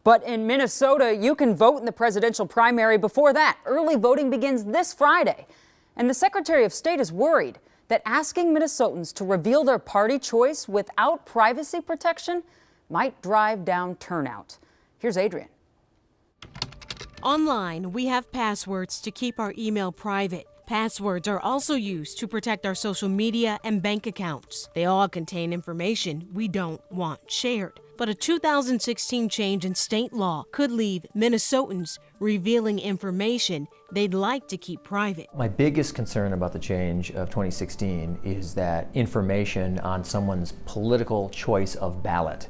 But in Minnesota, you can vote in the presidential primary before that. Early voting begins this Friday. And the Secretary of State is worried that asking Minnesotans to reveal their party choice without privacy protection might drive down turnout. Here's Adrian. Online, we have passwords to keep our email private. Passwords are also used to protect our social media and bank accounts. They all contain information we don't want shared. But a 2016 change in state law could leave Minnesotans revealing information they'd like to keep private. My biggest concern about the change of 2016 is that information on someone's political choice of ballot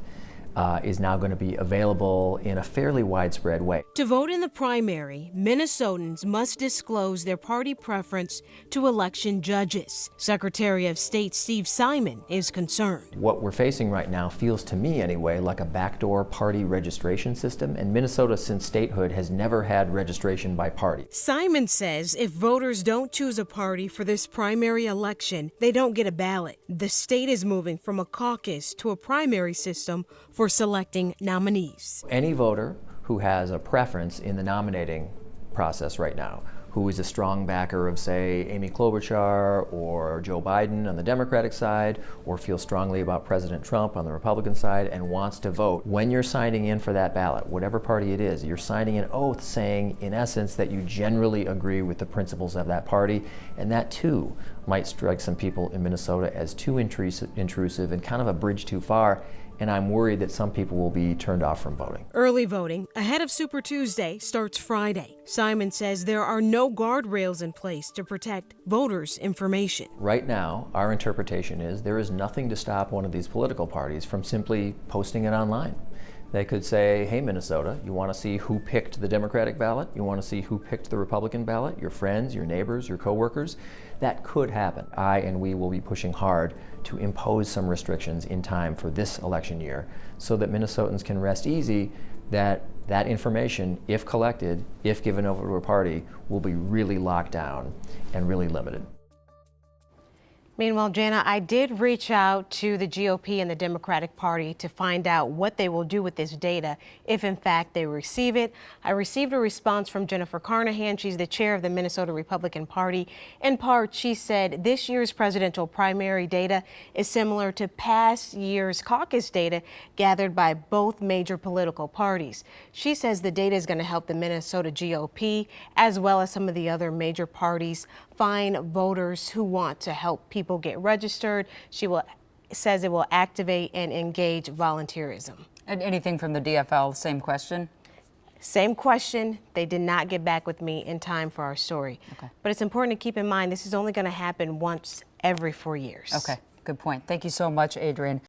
is now going to be available in a fairly widespread way. To vote in the primary, Minnesotans must disclose their party preference to election judges. Secretary of State Steve Simon is concerned. What we're facing right now feels to me anyway like a backdoor party registration system, and Minnesota since statehood has never had registration by party. Simon says if voters don't choose a party for this primary election, they don't get a ballot. The state is moving from a caucus to a primary system for selecting nominees. Any voter who has a preference in the nominating process right now, who is a strong backer of, say, Amy Klobuchar or Joe Biden on the Democratic side, or feels strongly about President Trump on the Republican side and wants to vote, when you're signing in for that ballot, whatever party it is, you're signing an oath saying, in essence, that you generally agree with the principles of that party, and that too might strike some people in Minnesota as too intrusive and kind of a bridge too far. And I'm worried that some people will be turned off from voting. Early voting ahead of Super Tuesday starts Friday. Simon says there are no guardrails in place to protect voters' information. Right now, our interpretation is there is nothing to stop one of these political parties from simply posting it online. They could say, hey, Minnesota, you want to see who picked the Democratic ballot? You want to see who picked the Republican ballot? Your friends, your neighbors, your coworkers? That could happen. I and we will be pushing hard to impose some restrictions in time for this election year so that Minnesotans can rest easy that that information, if collected, if given over to a party, will be really locked down and really limited. Meanwhile, Jana, I did reach out to the GOP and the Democratic Party to find out what they will do with this data if, in fact, they receive it. I received a response from Jennifer Carnahan. She's the chair of the Minnesota Republican Party. In part, she said this year's presidential primary data is similar to past year's caucus data gathered by both major political parties. She says the data is going to help the Minnesota GOP as well as some of the other major parties find voters who want to help people get registered. She says it will activate and engage volunteerism. And anything from the DFL, same question? Same question. They did not get back with me in time for our story. Okay. But it's important to keep in mind this is only going to happen once every 4 years. Okay, good point. Thank you so much, Adrian.